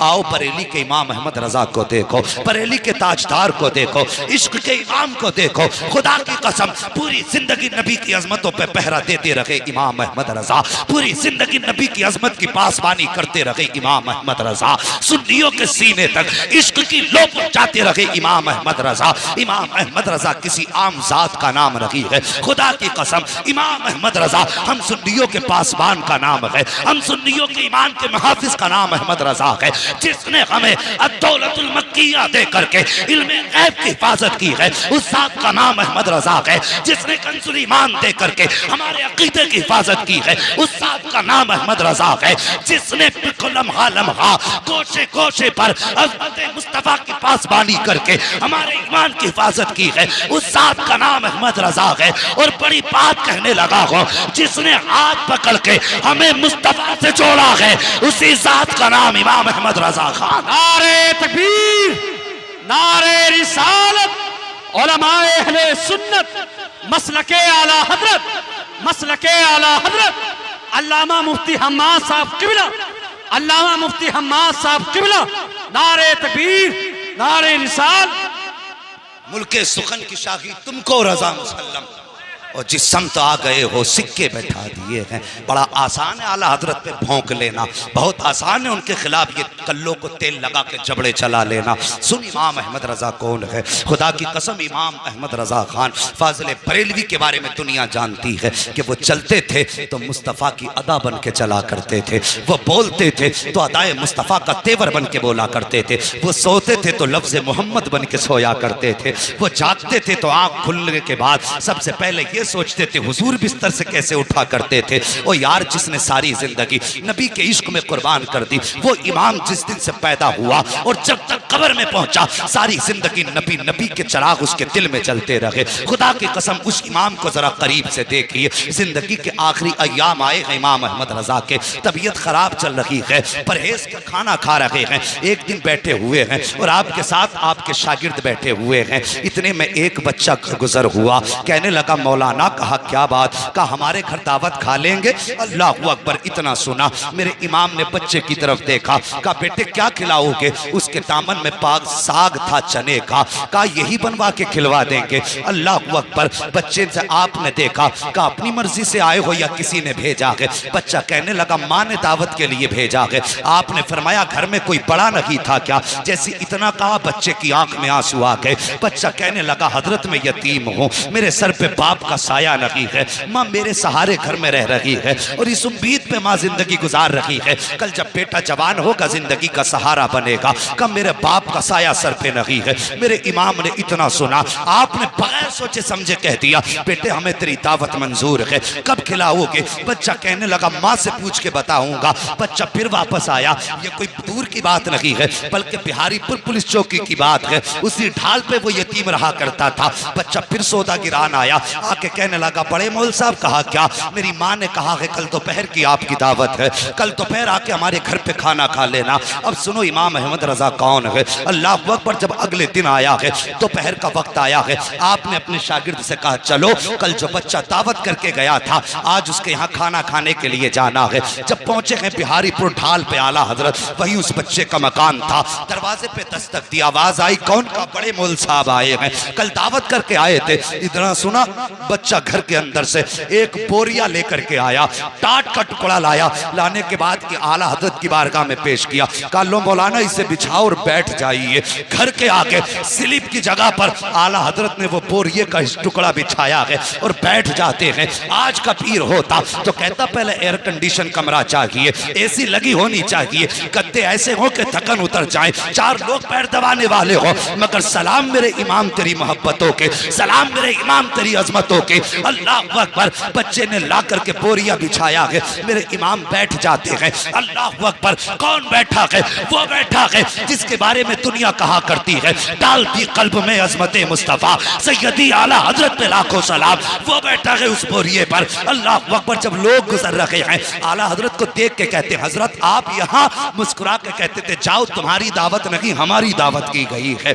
आओ बरेली के इमाम अहमद रजा को देखो, बरेली के ताजदार को देखो, इश्क के इमाम को देखो। खुदा की कसम पूरी जिंदगी नबी की अजमतों पे पहरा देते रहे इमाम अहमद रजा, पूरी जिंदगी नबी की अजमत की पासबानी करते रहे इमाम अहमद रजा, सुन्नियों के सीने तक इश्क की लो पहुंचाते रहे इमाम अहमद रजा। इमाम अहमद रजा किसी आम जात का नाम नहीं है, खुदा की कसम इमाम अहमद रजा हम सुन्नियों के पासबान का नाम है, हम सुन्नियों के ईमान के मुहाफिज का नाम अहमद रजा है, जिसने हमें अद्दौलतुल मक्किया दे करके इल्मे गैब की हिफाजत की है, उस जात का नाम अहमद रजा है, जिसने कंजुल ईमान दे करके हमारे अकीदे की हिफाजत की है, उस जात का नाम अहमद रजा है, जिसने लम्हा लम्हा कोशे कोशे पर अज़मत मुस्तफा की पासबानी करके हमारे ईमान की हिफाजत की है, उस जात का नाम अहमद रजा है। और बड़ी बात कहने लगा हो, जिसने हाथ पकड़ के हमें मुस्तफा से जोड़ा है, उसी जात का नाम इमाम अहमद रजा खान। नारे तकबीर, नारे रिसालत, उलमाए अहले सुन्नत, मसलके आला हजरत, मसलके आला हजरत अल्लामा मुफ्ती हम्माद साहब किबला, अल्लामा मुफ्ती हम्माद साहब किबला। नारे तकबीर, नारे रिसाल। मुल्के सुखन की शाही तुमको रजा मुसल्लम, और जिस समत आ गए हो सिक्के बैठा दिए हैं। बड़ा आसान है आला हजरत पे भौंक लेना, बहुत आसान है उनके खिलाफ ये कल्लों को तेल लगा के जबड़े चला लेना। सुन इमाम अहमद रजा कौन है, खुदा की कसम इमाम अहमद रजा खान फाजिल बरेलवी के बारे में दुनिया जानती है कि वो चलते थे तो मुस्तफ़ा की अदा बन के चला करते थे, वो बोलते थे तो अदाए मुस्तफ़ा का तेवर बन के बोला करते थे, वो सोते थे तो लफ्ज़ मोहम्मद बन के सोया करते थे, वो जागते थे तो आँख खुलने के बाद सबसे पहले ये सोचते थे हुजूर बिस्तर से कैसे उठा करते थे। ओ यार, जिसने सारी जिंदगी नबी के इश्क में कुर्बान कर दी, वो इमाम जिस दिन से पैदा हुआ और जब तक कब्र में पहुंचा सारी जिंदगी नबी नबी के चिराग उसके दिल में चलते रहे। खुदा की कसम उस इमाम को जरा करीब से देखिए, जिंदगी के आखिरी अय्याम आए हैं इमाम अहमद रजा के, तबीयत खराब चल रही है, परहेज का खाना खा रहे हैं, एक दिन बैठे हुए हैं और आपके साथ आपके शागिर्द बैठे हुए हैं। इतने में एक बच्चा गुजर हुआ, कहने लगा मौलाना। कहा क्या बात, कहा हमारे घर दावत खा लेंगे। अल्लाह अकबर, इतना सुना मेरे इमाम ने बच्चे की तरफ देखा, कहा बेटे क्या खिलाओगे। उसके दामन में पाक साग था चने का, कहा यही बनवा के खिलवा देंगे। अल्लाह अकबर, बच्चे से आपने देखा, कहा अपनी मर्जी से आए हो या किसी ने भेजा है। बच्चा कहने लगा माँ ने दावत के लिए भेजा है। आपने फरमाया घर में कोई बड़ा नहीं था क्या। जैसे इतना कहा बच्चे की आंख में आंसू आ गए। बच्चा कहने लगा हजरत में यतीम हूँ, मेरे सर पे बाप का साया नहीं है, माँ मेरे सहारे घर में रह रही है और इस उम्मीद पे माँ जिंदगी गुजार रही है, कल जब बेटा जवान होगा जिंदगी का सहारा बनेगा। कब मेरे बाप का साया सर पे नहीं है। मेरे इमाम ने इतना सुना, आपने बगैर सोचे समझे कह दिया बेटे हमें तेरी दावत मंजूर है, कब खिलाओगे। बच्चा कहने लगा माँ से पूछ के बताऊंगा। बच्चा फिर वापस आया, ये कोई दूर की बात नहीं है बल्कि बिहारीपुर पुलिस चौकी की बात है, उसी ढाल पे वो यतीम रहा करता था। बच्चा फिर सौदा गिरान आया, आके कहने लगा बड़े मौल साहब कहा क्या। मेरी माँ ने कहा है कल दोपहर की आपकी दावत है, कल दोपहर आके हमारे घर पे खाना खा लेना। अब सुनो इमाम अहमद रजा कौन है। अल्लाह अकबर, जब अगले दिन आया है, दोपहर का वक्त आया है, आपने अपने शागिर्द से कहा चलो कल जो बच्चा दावत करके गया था आज उसके यहाँ खाना खाने के लिए जाना है। जब पहुंचे हैं बिहारीपुर ढाल पे आला हजरत, वही उस बच्चे का मकान था। दरवाजे पे दस्तक दी, आवाज आई कौन का। बड़े मौल साहब आए हैं, कल दावत करके आए थे। इतना सुना बच्चा घर के अंदर से एक बोरिया लेकर के आया, टाट का टुकड़ा लाया। लाने के बाद कि आला हजरत की बारगाह में पेश किया, कहा लो मौलाना इसे बिछाओ और बैठ जाइए। घर के आगे स्लिप की जगह पर आला हजरत ने वो बोरिये का टुकड़ा बिछाया है और बैठ जाते हैं। आज का पीर होता तो कहता पहले एयर कंडीशन कमरा चाहिए, एसी लगी होनी चाहिए, गद्दे ऐसे हो कि थकन उतर जाए, चार लोग पैर दबाने वाले हो। मगर सलाम मेरे इमाम तेरी मोहब्बतों के, सलाम मेरे इमाम तेरी अजमतों के। अल्लाह अकबर, बच्चे ने ला करके बोरिया बिछाया है, मेरे इमाम बैठ जाते हैं। अल्लाह अकबर, कौन बैठा है। वो बैठा है जिसके बारे में दुनिया कहा करती है डालती कल्ब में अजमत मुस्तफा सैयदी आला हजरत पे लाखों सलाम। वो बैठा है उस बोरिए पर। अल्लाह अकबर, जब लोग गुजर रहे हैं आला हजरत को देख के कहते हजरत आप यहाँ, मुस्कुरा के कहते थे जाओ तुम्हारी दावत नहीं हमारी दावत की गई है।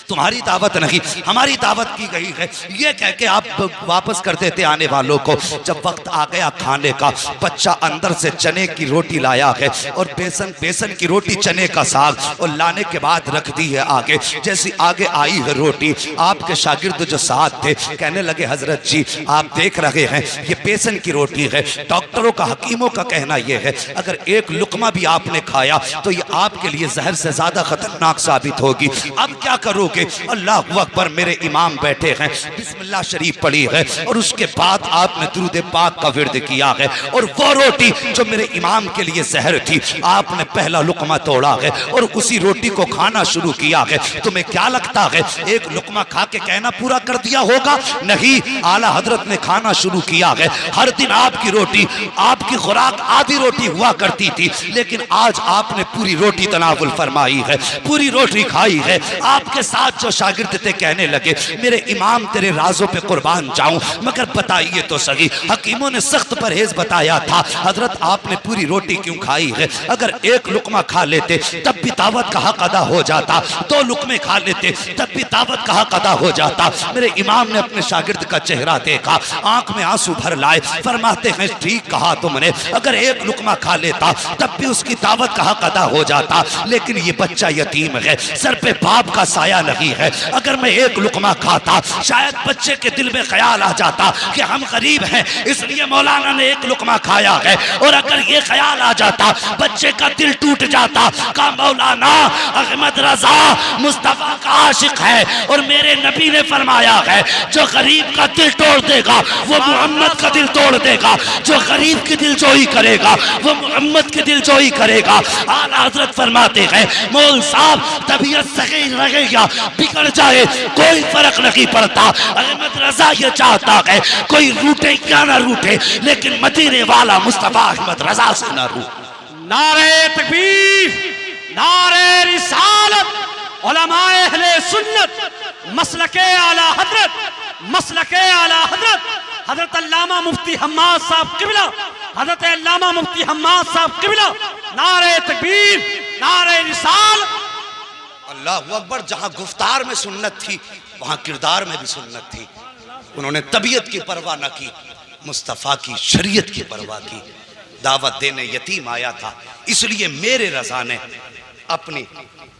तुम्हारी दावत नहीं, हमारी दावत की गई है। ये कह के आप वापस कर देते आने वालों को। जब वक्त आ गया खाने का, बच्चा अंदर से चने की रोटी लाया है और बेसन की रोटी, चने का साग, और लाने के बाद रख दी है आगे। जैसी आगे आई है रोटी, आपके शागिर्द जो साथ थे कहने लगे हजरत जी आप देख रहे हैं ये बेसन की रोटी है, डॉक्टरों का, हकीमों का कहना यह है अगर एक लुकमा भी आपने खाया तो ये आपके लिए जहर से ज्यादा खतरनाक साबित होगी। अब क्या करोगे? अल्लाह अकबर, मेरे इमाम बैठे हैं, बिस्मिल्लाह शरीफ पढ़ी है और उसके बाद आपने दुरूद पाक का विर्द किया है, और वो रोटी जो मेरे इमाम के लिए जहर थी आपने पहला लुकमा तोड़ा है और उसी रोटी को खाना शुरू किया है। तुम्हें क्या लगता है एक लुकमा खा के कहना पूरा कर दिया होगा? नहीं, आला हजरत ने खाना शुरू किया है। हर दिन आपकी रोटी, आपकी खुराक आधी रोटी हुआ करती थी, लेकिन आज आपने पूरी रोटी तनावुल फरमाई है, पूरी रोटी खाई है। आपके साथ जो शागिर्द थे कहने लगे मेरे इमाम तेरे राजों पे कुर्बान जाऊं, मगर बताइए तो सही, हकीमों ने सख्त परहेज बताया था, हजरत आपने पूरी रोटी क्यों खाई है? अगर एक लुकमा खा लेते तब भी दावत का हक अदा हो जाता, 2 लुकमे खा लेते तब भी दावत का हक अदा हो जाता। मेरे इमाम ने अपने शागिर्द का चेहरा देखा, आंख में आंसू भर लाए, फरमाते हैं ठीक कहा तुमने, अगर एक लुकमा खा लेता तब भी उसकी दावत का हक अदा हो जाता, लेकिन ये बच्चा यतीम है, सर पे बाप का साया नहीं है। अगर मैं एक लुकमा खाता शायद बच्चे के दिल में ख्याल आ जाता कि हम गरीब हैं, इसलिए मौलाना ने एक लुकमा खाया है, और अगर ये ख्याल आ जाता बच्चे का दिल टूट जाता का मौलाना अहमद रजा मुस्तफा का आशिक है, और मेरे नबी ने फरमाया है जो गरीब का दिल तोड़ देगा वो मोहम्मद का दिल तोड़ देगा, जो गरीब की दिल जोई करेगा वो मोहम्मद की दिल जोई करेगा। आला हजरत फरमाते हैं मौल साहब तबीयत सही रहे या बिगड़ जाए कोई फर्क नहीं पड़ता, अहमद रजा ये चाहता है कोई रूठे क्या ना रूठे, लेकिन मदीने वाला मुस्तफा अहमद रजा से ना रूठे। नारे तकबीर, नारे रिसालत, उलमाए अहले सुन्नत, मसलके आला हजरत, मसलके आला हजरत, हजरत अल्लामा मुफ्ती हम्माद साहब किबला, हजरत अल्लामा मुफ्ती हम्माद साहब किबला, नारे तकबीर, नारे रिसाल। अल्लाह अकबर। जहां गुफ्तार में सुन्नत थी वहां किरदार में भी सुन्नत थी। उन्होंने तबीयत की परवाह न की, मुस्तफ़ा की शरीयत की परवाह की। दावत देने यतीम आया था, इसलिए मेरे रजा ने अपनी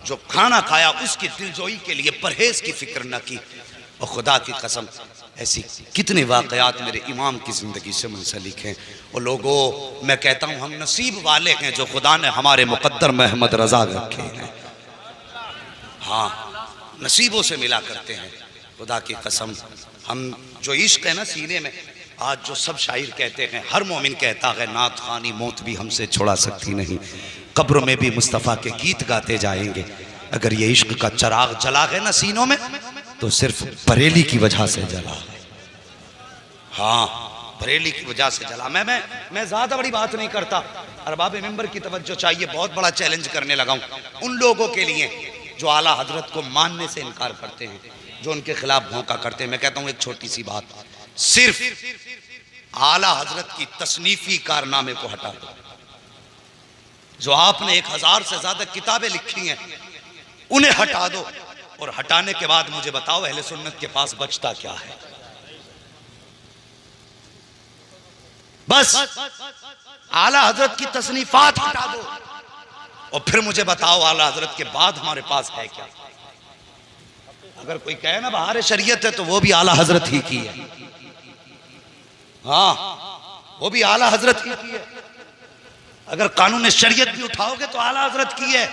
जो खाना खाया उसकी दिलजोई के लिए परहेज की फिक्र न की। और खुदा की कसम ऐसी कितने वाकयात मेरे इमाम की ज़िंदगी से मुंसलिक हैं। और लोगों, मैं कहता हूँ हम नसीब वाले हैं जो खुदा ने हमारे मुकद्दर में अहमद रजा रखे हैं। हाँ, नसीबों से मिला करते हैं। खुदा की कसम, हम जो इश्क है ना सीने में, आज जो सब शायर कहते हैं, हर मोमिन कहता है नात खानी मौत भी हमसे छुड़ा सकती नहीं, कब्र में भी मुस्तफ़ा के गीत गाते जाएंगे। अगर ये इश्क का चराग जला है ना सीनों में तो सिर्फ बरेली की वजह से जला है। हाँ, बरेली की वजह से जला। मैं ज्यादा बड़ी बात नहीं करता, अरबाब मिंबर की तवज्जो चाहिए। बहुत बड़ा चैलेंज करने लगा हूं उन लोगों के लिए जो आला हजरत को मानने से इनकार करते हैं, जो उनके खिलाफ भौंका करते हैं। मैं कहता हूं एक छोटी सी बात, सिर्फ आला हजरत की तसनीफी कारनामे को हटा दो। जो आपने 1000 से ज्यादा किताबें लिखी हैं उन्हें हटा दो, और हटाने के बाद मुझे बताओ अहले सुन्नत के पास बचता क्या है? बस आला हजरत की तसनीफात हटा दो और फिर मुझे बताओ आला हजरत के बाद हमारे पास है क्या? अगर कोई कहे ना बहार शरीयत है तो वो भी आला हजरत ही की है। हाँ, वो भी आला हजरत ही की है। अगर कानून शरीयत भी उठाओगे तो आला हजरत की है।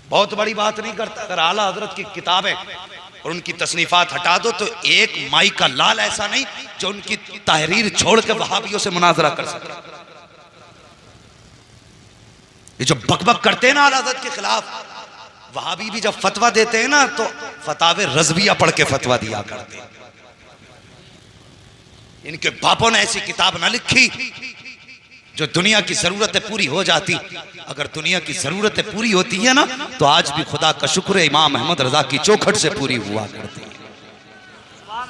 बहुत बड़ी बात नहीं करता। अगर आला हजरत की किताबें और उनकी तसनीफात हटा दो तो एक माई का लाल ऐसा नहीं जो उनकी तहरीर छोड़ के वहाबियों से मुनाजरा कर सके। ये जो बकबक करते हैं ना आला हजरत के खिलाफ, वहाबी भी जब फतवा देते हैं ना तो फतावे रज़विया पढ़ के फतवा दिया करते हैं। इनके बापों ने ऐसी किताब ना लिखी जो दुनिया की जरूरतें पूरी हो जाती। अगर दुनिया की जरूरतें पूरी होती है ना तो आज भी खुदा का शुक्र है इमाम अहमद रजा की चौखट से पूरी हुआ करती है।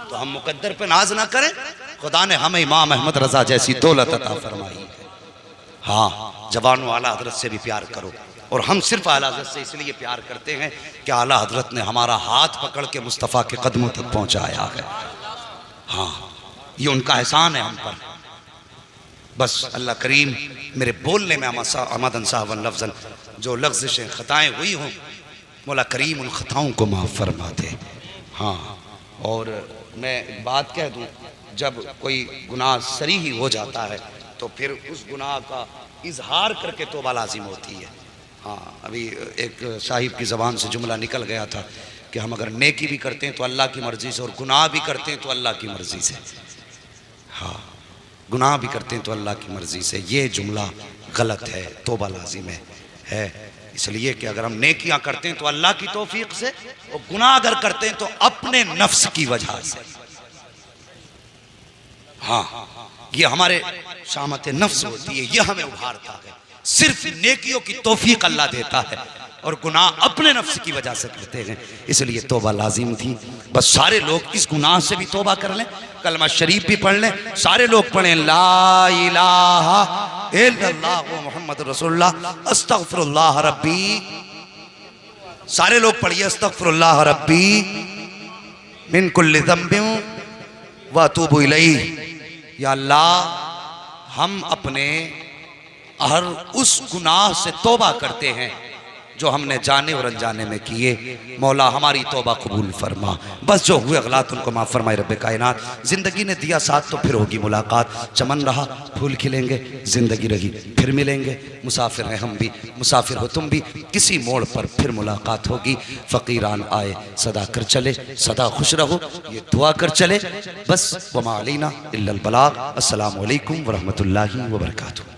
तो हम मुकद्दर पे नाज ना करें, खुदा ने हमें इमाम अहमद रजा जैसी दौलत अता फरमाई। हाँ, जवानों आला हजरत से भी प्यार करो। और हम सिर्फ आला हज़रत से इसलिए प्यार करते हैं कि आला हज़रत ने हमारा हाथ पकड़ के मुस्तफ़ा के कदमों तक पहुंचाया है। हाँ, ये उनका एहसान है हम पर। बस अल्लाह करीम मेरे बोलने में आमदन साहब लफ्ज़न जो लफ्ज़ें ख़ताएँ हुई हों, मौला करीम उन ख़ताओं को माफ़ फरमा दे। हाँ, और मैं एक बात कह दूँ, जब कोई गुनाह सरी ही हो जाता है तो फिर उस गुनाह का इजहार करके तौबा लाजिम होती है। हाँ, अभी एक साहिब की ज़बान से जुमला निकल गया था कि हम अगर नेकी भी करते हैं तो अल्लाह की मर्ज़ी से और गुनाह भी करते हैं तो अल्लाह की मर्ज़ी से। हाँ, गुनाह भी करते हैं तो अल्लाह की मर्ज़ी से, ये जुमला गलत है, तौबा लाजिम है। इसलिए कि अगर हम नेकियां करते हैं तो अल्लाह की तौफीक से, और गुनाह अगर करते हैं तो अपने नफ्स की वजह से। हाँ, ये हमारे शामत नफ्स होती है, ये हमें उभारता है। सिर्फ नेकियों की तौफीक अल्लाह देता है और गुनाह अपने नफ्स की वजह से करते हैं। इसलिए तौबा लाजिम थी। बस सारे लोग इस गुनाह से भी तौबा कर लें, कलमा शरीफ भी पढ़ लें, सारे लोग पढ़ें ला इलाहा इल्लल्लाह मुहम्मद रसूलुल्लाह अस्तगफिरुल्लाह रब्बी। सारे लोग पढ़िए अस्तगफिरुल्लाह रब्बी मिन कुल्लि ज़ंबिन व अतूबु इलैहि। या अल्लाह, हम अपने हर उस गुनाह से तौबा करते हैं जो हमने जाने और अनजाने में किए। मौला हमारी तौबा कबूल फरमा। बस जो हुए गलत उनको माफ़ फरमाए रब्बे कायनात। ज़िंदगी ने दिया साथ तो फिर होगी मुलाकात। चमन रहा फूल खिलेंगे, ज़िंदगी रही फिर मिलेंगे। मुसाफिर हैं हम भी, मुसाफिर हो तुम भी, किसी मोड़ पर फिर मुलाकात होगी। फ़कीरान आए सदा कर चले, सदा खुश रहो, ये दुआ कर चले। बस वमा अलैना इल्लल बलाग। अस्सलामु अलैकुम व रहमतुल्लाहि व बरकातुहू।